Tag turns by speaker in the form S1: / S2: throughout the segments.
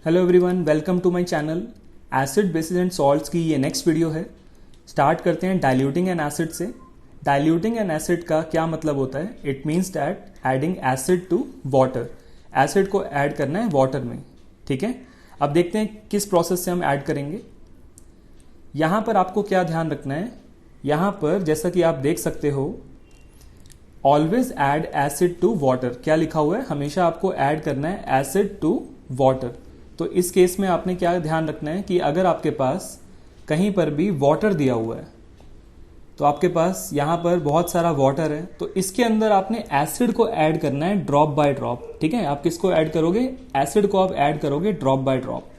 S1: Hello everyone, welcome to my channel. Acid bases and salts की ये next video है। Start करते हैं डाइल्यूटिंग एन एसिड से। डाइल्यूटिंग एन एसिड का क्या मतलब होता है? It means that adding acid to water. Acid को ऐड करना है वाटर में, ठीक है। अब देखते हैं किस प्रोसेस से हम ऐड करेंगे। यहां पर आपको क्या ध्यान रखना है, यहां पर जैसा कि आप देख सकते हो, always add acid to water. क्या लिखा हुआ है? हमेशा आपको ऐड करना है एसिड टू वाटर। तो इस केस में आपने क्या ध्यान रखना है कि अगर आपके पास कहीं पर भी वाटर दिया हुआ है, तो आपके पास यहां पर बहुत सारा वाटर है, तो इसके अंदर आपने एसिड को ऐड करना है ड्रॉप बाय ड्रॉप, ठीक है। आप किसको ऐड करोगे? एसिड को आप ऐड करोगे ड्रॉप बाय ड्रॉप।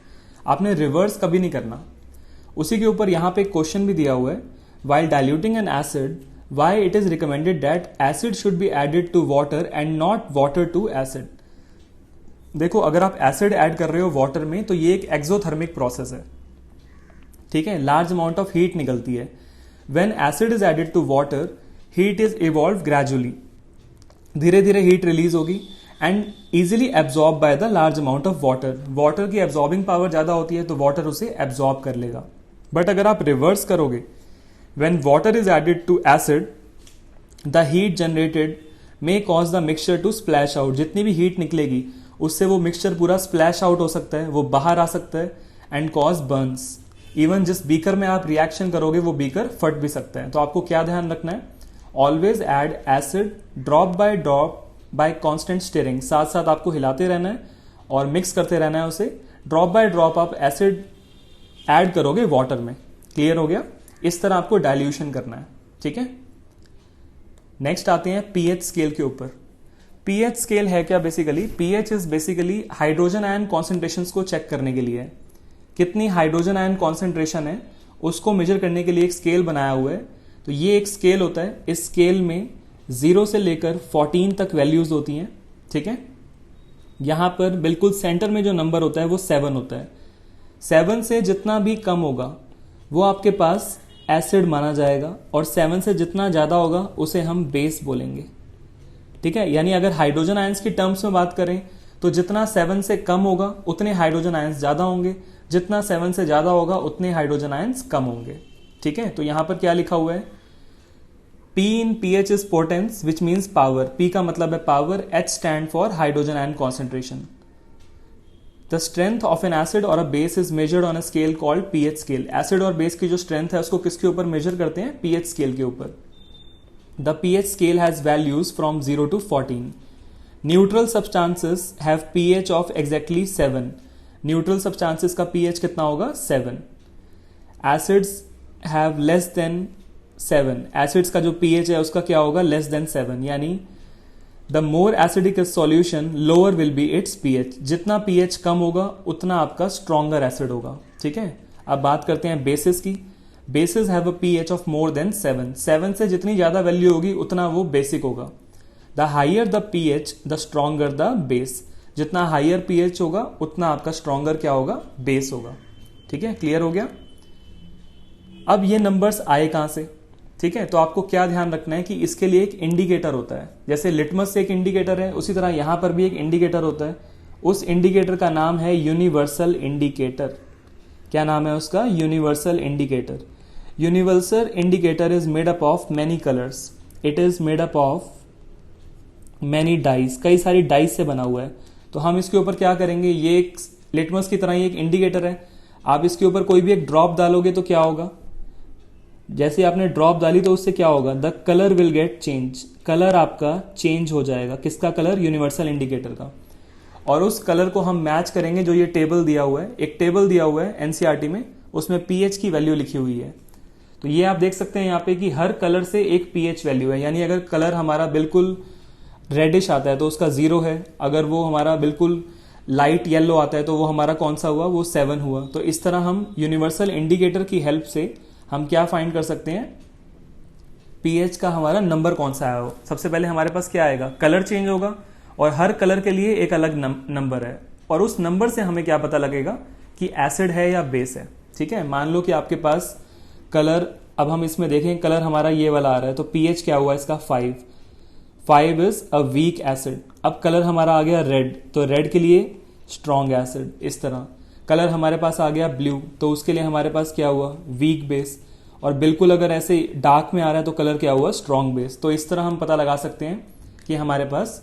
S1: आपने रिवर्स कभी नहीं करना। उसी के ऊपर यहां पे क्वेश्चन भी दिया हुआ है, while diluting an acid why it is recommended that acid should be added to water and not water to acid. देखो, अगर आप एसिड ऐड कर रहे हो वाटर में तो ये एक एक्सोथर्मिक प्रोसेस है, ठीक है। लार्ज अमाउंट ऑफ हीट निकलती है। When acid is added to water, heat is evolve gradually, धीरे धीरे हीट रिलीज होगी and easily absorb by the large amount of water. Water की एब्जॉर्बिंग पावर ज्यादा होती है तो वाटर उसे एब्जॉर्ब कर लेगा। बट अगर आप रिवर्स करोगे, when water is added to acid, the heat generated may cause the mixture to splash out. जितनी भी हीट निकलेगी उससे वो मिक्सचर पूरा स्प्लैश आउट हो सकता है, वो बाहर आ सकता है एंड कॉज बर्न्स। इवन जिस बीकर में आप रिएक्शन करोगे वो बीकर फट भी सकता है। तो आपको क्या ध्यान रखना है? Always add acid drop by drop by constant steering. साथ साथ आपको हिलाते रहना है और मिक्स करते रहना है उसे। ड्रॉप बाय ड्रॉप आप एसिड ऐड करोगे वाटर में। क्लियर हो गया? इस तरह आपको डाइल्यूशन करना है, ठीक है। नेक्स्ट आते हैं पीएच स्केल के ऊपर। पीएच स्केल है क्या? Basically pH is basically hydrogen ion concentration को चेक करने के लिए है। कितनी हाइड्रोजन आयन कॉन्सेंट्रेशन है उसको मेजर करने के लिए एक स्केल बनाया हुआ है। तो ये एक स्केल होता है। इस स्केल में 0 से लेकर 14 तक वैल्यूज होती हैं, ठीक है। यहां पर बिल्कुल सेंटर में जो नंबर होता है वो 7 होता है। 7 से जितना भी कम होगा वो आपके पास एसिड माना जाएगा, और 7 से जितना ज्यादा होगा उसे हम बेस बोलेंगे, ठीक है। यानी अगर हाइड्रोजन आयंस की टर्म्स में बात करें तो जितना 7 से कम होगा उतने हाइड्रोजन आयंस ज्यादा होंगे, जितना 7 से ज्यादा होगा उतने हाइड्रोजन आयंस कम होंगे, ठीक है। तो यहां पर क्या लिखा हुआ है? P in pH is potence, which means power. P का मतलब है power, H stand for hydrogen ion concentration. The strength of an acid or a base is measured on a scale called pH scale. Acid और base की जो strength है उसको किसके ऊपर measure करते हैं? pH scale के ऊपर। The pH scale has values from 0 to 14. Neutral substances have pH of exactly 7. Neutral substances का pH कितना होगा? 7. Acids have less than 7. Acids का जो pH है उसका क्या होगा? Less than 7. यानी the more acidic a solution, lower will be its pH. जितना pH कम होगा उतना आपका stronger acid होगा, ठीक है। अब बात करते हैं bases की। Basis have a pH of more than 7. 7 से जितनी ज्यादा वैल्यू होगी उतना वो बेसिक होगा। The higher the pH the stronger the base. जितना हाइयर pH होगा उतना आपका स्ट्रॉन्गर क्या होगा? बेस होगा, ठीक है। क्लियर हो गया? अब ये नंबर्स आए कहां से, ठीक है। तो आपको क्या ध्यान रखना है कि इसके लिए एक इंडिकेटर होता है। जैसे लिटमस से एक इंडिकेटर है, उसी तरह यहां पर भी एक इंडिकेटर होता है। उस इंडिकेटर का नाम है यूनिवर्सल इंडिकेटर। क्या नाम है उसका? Universal indicator. Universal indicator is made up of many colours. It is made up of many dice. कई सारी डाइस से बना हुआ है। तो हम इसके ऊपर क्या करेंगे? ये एक लिटमस की तरह ही एक इंडिकेटर है। आप इसके ऊपर कोई भी एक ड्रॉप डालोगे तो क्या होगा? जैसे आपने ड्रॉप डाली तो उससे क्या होगा? The colour will get change. Colour आपका चेंज हो जाएगा। किसका कलर? यूनिवर्सल इंडिकेटर का। और उस कलर को हम मैच करेंगे जो ये टेबल दिया हुआ है। एक टेबल दिया हुआ है एनसीईआरटी में, उसमें पीएच की वैल्यू लिखी हुई है। तो ये आप देख सकते हैं यहाँ पे कि हर कलर से एक पीएच वैल्यू है। यानी अगर कलर हमारा बिल्कुल रेडिश आता है तो उसका 0 है। अगर वो हमारा बिल्कुल लाइट येलो आता है तो वो हमारा कौन सा हुआ? वो 7 हुआ। तो इस तरह हम यूनिवर्सल इंडिकेटर की हेल्प से हम क्या फाइंड कर सकते हैं? पीएच का हमारा नंबर कौन सा आया हो। सबसे पहले हमारे पास क्या आएगा? कलर चेंज होगा और हर कलर के लिए एक अलग नंबर है, और उस नंबर से हमें क्या पता लगेगा कि एसिड है या बेस है, ठीक है। मान लो कि आपके पास कलर, अब हम इसमें देखें कलर हमारा ये वाला आ रहा है, तो पीएच क्या हुआ इसका? 5 इज अ वीक एसिड। अब कलर हमारा आ गया रेड, तो रेड के लिए स्ट्रॉन्ग एसिड, इस तरह। कलर हमारे पास आ गया ब्लू, तो उसके लिए हमारे पास क्या हुआ, वीक बेस। और बिल्कुल अगर ऐसे डार्क में आ रहा है तो कलर क्या हुआ, स्ट्रॉन्ग बेस। तो इस तरह हम पता लगा सकते हैं कि हमारे पास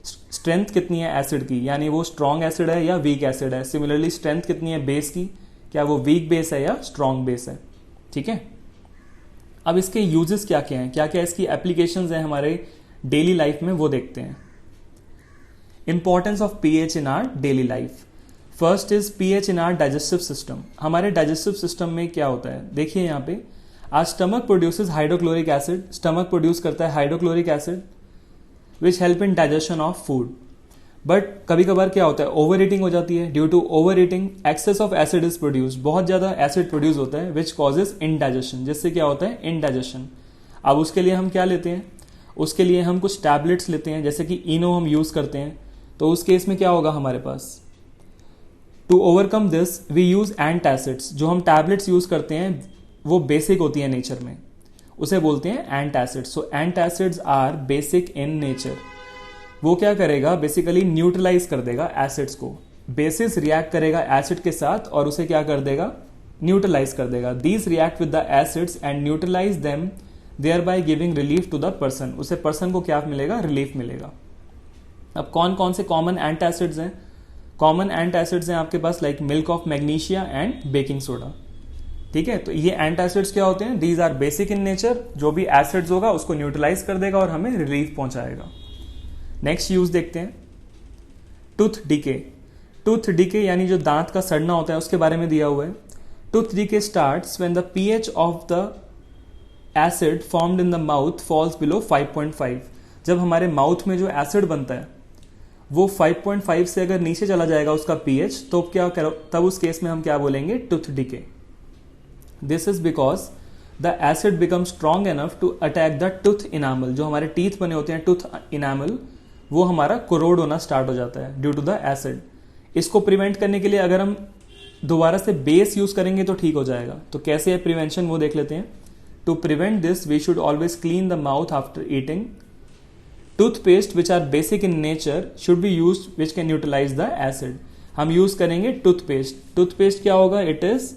S1: स्ट्रेंथ कितनी है एसिड की, यानी वो स्ट्रॉन्ग एसिड है या वीक एसिड है। सिमिलरली स्ट्रेंथ कितनी है बेस की, क्या वो वीक बेस है या स्ट्रॉन्ग बेस है। ठीक है, अब इसके यूजेस क्या क्या हैं, क्या क्या इसकी एप्लीकेशंस हैं हमारे डेली लाइफ में, वो देखते हैं। Importance of pH in our daily life. First is pH in our digestive system. हमारे डाइजेस्टिव सिस्टम में क्या होता है, देखिए यहाँ पे, आज stomach produces hydrochloric acid, stomach produce करता है hydrochloric acid which help in digestion of food. But कभी कभार क्या होता है, ओवर ईटिंग हो जाती है। Due to over eating excess of acid is produce, बहुत ज्यादा एसिड प्रोड्यूस होता है विच कॉजेज इनडाइजेशन, जिससे क्या होता है, इनडाइजेशन। अब उसके लिए हम क्या लेते हैं, उसके लिए हम कुछ टैबलेट्स लेते हैं, जैसे कि इनो हम यूज करते हैं। तो उस केस में क्या होगा हमारे पास, to overcome this we use antacids. जो हम टैबलेट्स यूज करते हैं वो बेसिक होती है नेचर में, उसे बोलते हैं antacids. So antacids are basic in nature. वो क्या करेगा, बेसिकली न्यूट्रलाइज कर देगा एसिड्स को। बेसिस रिएक्ट करेगा एसिड के साथ और उसे क्या कर देगा, न्यूट्रलाइज कर देगा। These react with the acids and neutralise them, thereby giving relief to the person. उसे पर्सन को क्या मिलेगा, रिलीफ मिलेगा। अब कौन कौन से कॉमन एंटासिड्स हैं, कॉमन एंटासिड्स हैं आपके पास like milk of magnesia and baking soda. ठीक है, तो ये एंटासिड्स क्या होते हैं, these are basic in nature. जो भी एसिड्स होगा उसको न्यूट्रलाइज कर देगा और हमें रिलीफ पहुंचाएगा। नेक्स्ट यूज देखते हैं, टूथ डीके। टूथ डीके यानी जो दांत का सड़ना होता है उसके बारे में दिया हुआ है। Tooth decay starts when the pH of the acid formed in the mouth falls below 5.5। जब हमारे माउथ में जो एसिड बनता है वो 5.5 से अगर नीचे चला जाएगा उसका पीएच, तो क्या, तब उस केस में हम क्या बोलेंगे, tooth decay. This is because the acid become strong enough to attack the tooth enamel. जो हमारे टीथ बने होते हैं टूथ इनामल, वो हमारा कोरोड होना स्टार्ट हो जाता है ड्यू टू द एसिड। इसको प्रिवेंट करने के लिए अगर हम दोबारा से बेस यूज करेंगे तो ठीक हो जाएगा। तो कैसे है प्रिवेंशन, वो देख लेते हैं। To prevent this we should always clean the mouth after eating. Toothpaste which are basic in nature should be use which can neutralize the acid. हम यूज करेंगे टूथपेस्ट। टूथपेस्ट क्या होगा, it is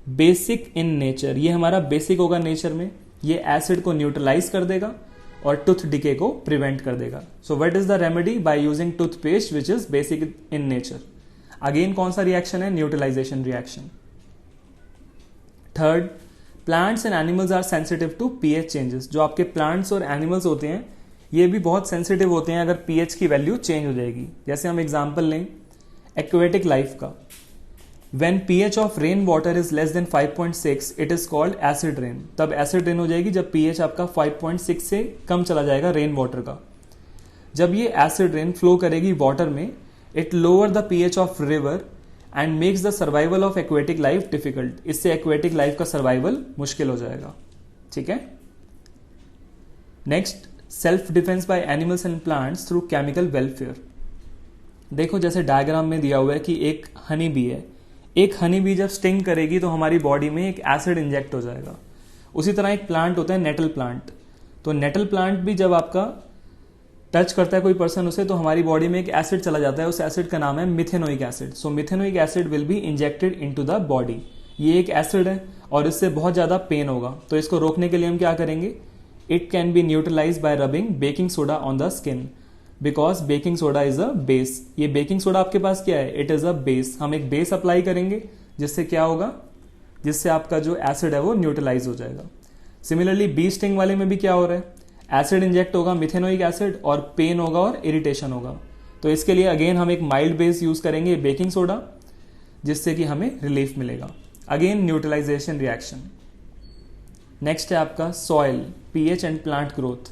S1: basic in nature. ये हमारा basic होगा nature में, ये acid को न्यूट्रलाइज कर देगा और टूथ डिके को प्रिवेंट कर देगा। So what is the remedy, by using toothpaste which is basic in nature. Again कौन सा रिएक्शन है, neutralization reaction. Third, plants and animals are sensitive to pH changes. जो आपके प्लांट्स और एनिमल्स होते हैं ये भी बहुत सेंसिटिव होते हैं अगर पीएच की वैल्यू चेंज हो जाएगी। जैसे हम एग्जांपल लें एक्वेटिक लाइफ का, when pH of rain water is less than 5.6 it is called acid rain. तब एसिड रेन हो जाएगी जब पीएच आपका 5.6 से कम चला जाएगा रेन वाटर का। जब ये एसिड रेन फ्लो करेगी वाटर में, it lower the pH of river and makes the survival of aquatic life difficult. इससे एक्वेटिक लाइफ का सर्वाइवल मुश्किल हो जाएगा। ठीक है, next, self defence by animals and plants through chemical welfare. देखो जैसे डायग्राम में दिया हुआ है कि एक हनी बी है। एक हनी बी जब स्टिंग करेगी तो हमारी बॉडी में एक एसिड इंजेक्ट हो जाएगा। उसी तरह एक प्लांट होता है नेटल प्लांट। तो नेटल प्लांट भी जब आपका टच करता है कोई पर्सन उसे, तो हमारी बॉडी में एक एसिड चला जाता है। उस एसिड का नाम है methanoic acid. So methanoic acid will be injected into the body. ये एक एसिड है और इससे बहुत ज्यादा पेन होगा। तो इसको रोकने के लिए हम क्या करेंगे, it can be neutralize by rubbing baking soda on the skin, because baking soda is a base. ये बेकिंग सोडा आपके पास क्या है, इट इज अ बेस। हम एक बेस अप्लाई करेंगे जिससे क्या होगा, जिससे आपका जो एसिड है वो न्यूट्रलाइज हो जाएगा। सिमिलरली बी स्टिंग वाले में भी क्या हो रहा है, एसिड इंजेक्ट होगा, मिथेनोइक एसिड, और पेन होगा और इरिटेशन होगा। तो इसके लिए अगेन हम एक माइल्ड बेस यूज करेंगे बेकिंग सोडा, जिससे कि हमें रिलीफ मिलेगा। Again neutralisation reaction. नेक्स्ट है आपका soil, pH and plant growth.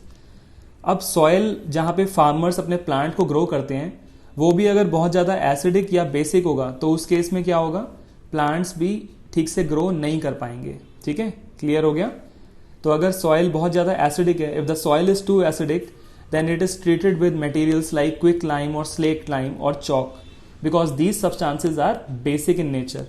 S1: अब सॉइल जहां पे फार्मर्स अपने प्लांट को ग्रो करते हैं वो भी अगर बहुत ज्यादा एसिडिक या बेसिक होगा तो उस केस में क्या होगा, प्लांट्स भी ठीक से ग्रो नहीं कर पाएंगे। ठीक है, क्लियर हो गया। तो अगर सॉइल बहुत ज्यादा एसिडिक है, if the soil is too acidic then it is treated with materials like quick lime और स्लेट लाइम और chalk, because these substances are basic in nature.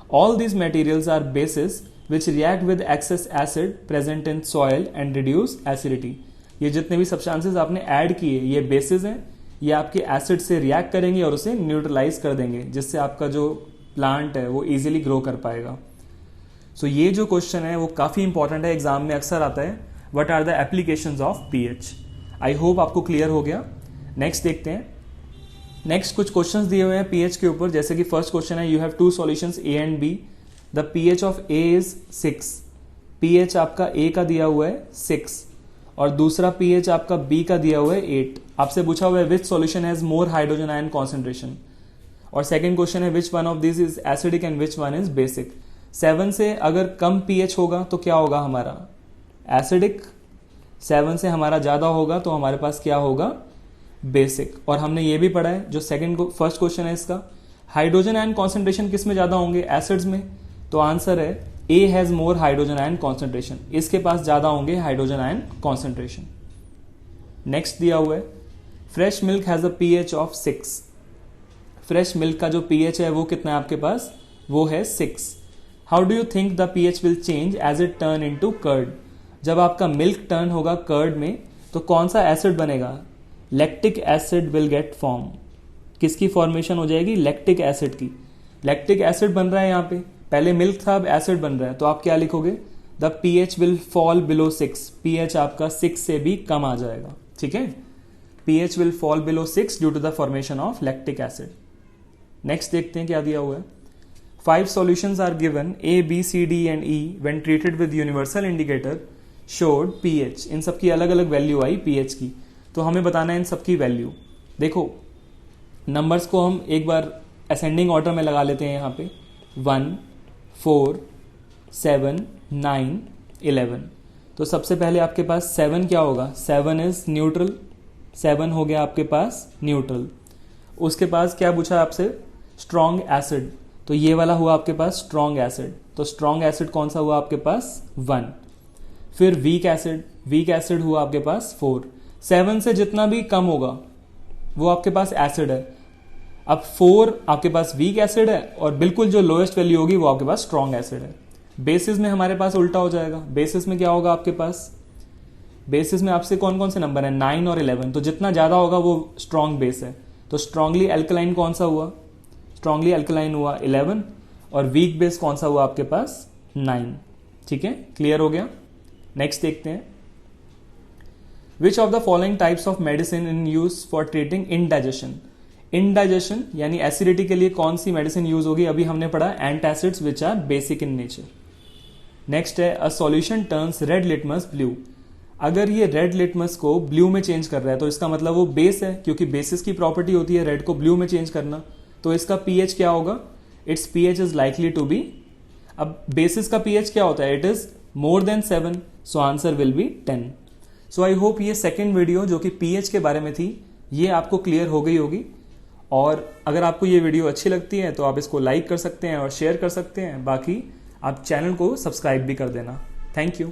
S1: All these materials are bases which react with excess acid present in soil and reduce acidity. ये जितने भी substances आपने add किए ये basis हैं, ये आपके एसिड से रिएक्ट करेंगे और उसे न्यूट्रलाइज कर देंगे, जिससे आपका जो प्लांट है वो इजीली ग्रो कर पाएगा। सो ये जो क्वेश्चन है वो काफ़ी इंपॉर्टेंट है, एग्जाम में अक्सर आता है, what are the applications of pH. I hope आपको क्लियर हो गया। नेक्स्ट देखते हैं। नेक्स्ट कुछ क्वेश्चंस दिए हुए हैं पीएच के ऊपर, जैसे कि फर्स्ट क्वेश्चन है, you have two solutions A and B, the pH of A is 6। PH आपका ए का दिया हुआ है 6 और दूसरा पीएच आपका बी का दिया हुआ है 8। आपसे पूछा हुआ है which solution has more hydrogen ion concentration, और सेकंड क्वेश्चन है which one of this is acidic and which one is basic. 7 से अगर कम पीएच होगा तो क्या होगा हमारा एसिडिक, 7 से हमारा ज्यादा होगा तो हमारे पास क्या होगा बेसिक। और हमने ये भी पढ़ा है जो फर्स्ट क्वेश्चन है इसका, हाइड्रोजन आयन कॉन्सेंट्रेशन किस में ज्यादा होंगे, एसिड्स में, तो आंसर है A has more hydrogen ion concentration, इसके पास ज्यादा होंगे हाइड्रोजन आयन कॉन्सेंट्रेशन। नेक्स्ट दिया हुआ है fresh milk has a pH of 6। Fresh milk का जो पीएच है वो कितना है आपके पास, वो है 6। How do you think the pH will change as it turn into curd. जब आपका मिल्क टर्न होगा कर्ड में तो कौन सा एसिड बनेगा, lactic acid will get form. किसकी फॉर्मेशन हो जाएगी, लैक्टिक एसिड की। लैक्टिक एसिड बन रहा है यहाँ पे, पहले मिल्क था अब एसिड बन रहा है, तो आप क्या लिखोगे, the pH will fall below 6। PH आपका 6 से भी कम आ जाएगा, ठीक है। PH will fall below 6 due to the formation of lactic acid. Next देखते हैं क्या दिया हुआ है। 5 solutions are given A B C D and E when treated with universal indicator showed pH. इन सबकी अलग अलग वैल्यू आई पीएच की, तो हमें बताना है इन सबकी वैल्यू। देखो नंबर्स को हम एक बार असेंडिंग ऑर्डर में लगा लेते हैं यहाँ पे, 1 4 7 9 11। तो सबसे पहले आपके पास 7 क्या होगा, 7 इज न्यूट्रल, 7 हो गया आपके पास न्यूट्रल। उसके पास क्या पूछा आपसे, स्ट्रॉन्ग एसिड, तो ये वाला हुआ आपके पास स्ट्रॉन्ग एसिड, तो स्ट्रॉन्ग एसिड कौन सा हुआ आपके पास 1। फिर वीक एसिड, वीक एसिड हुआ आपके पास 4। 7 से जितना भी कम होगा वो आपके पास एसिड है। अब 4 आपके पास वीक एसिड है और बिल्कुल जो लोएस्ट वैल्यू होगी वो आपके पास स्ट्रॉन्ग एसिड है। बेसिस में हमारे पास उल्टा हो जाएगा, बेसिस में क्या होगा आपके पास, बेसिस में आपसे कौन कौन से नंबर है 9 और 11, तो जितना ज्यादा होगा वो स्ट्रॉन्ग बेस है। तो स्ट्रांगली अल्कलाइन कौन सा हुआ, स्ट्रांगली अल्कलाइन हुआ 11 और वीक बेस कौन सा हुआ आपके पास 9। ठीक है, क्लियर हो गया। नेक्स्ट देखते हैं, which of the following types of medicine in use for treating indigestion. Indigestion यानी एसिडिटी के लिए कौन सी मेडिसिन यूज होगी, अभी हमने पढ़ा antacids which are basic in nature. Next है a solution turns red litmus blue. अगर ये रेड लिटमस को ब्लू में चेंज कर रहा है तो इसका मतलब वो बेस है, क्योंकि बेसिस की प्रॉपर्टी होती है रेड को ब्लू में चेंज करना। तो इसका पीएच क्या होगा, it's pH is likely to be, अब बेसिस का पीएच क्या होता है, it is more than 7, so answer will be 10। So I hope ये सेकेंड वीडियो जो कि पीएच के बारे में थी ये आपको क्लियर हो गई होगी। और अगर आपको ये वीडियो अच्छी लगती है तो आप इसको लाइक कर सकते हैं और शेयर कर सकते हैं, बाकी आप चैनल को सब्सक्राइब भी कर देना। Thank you.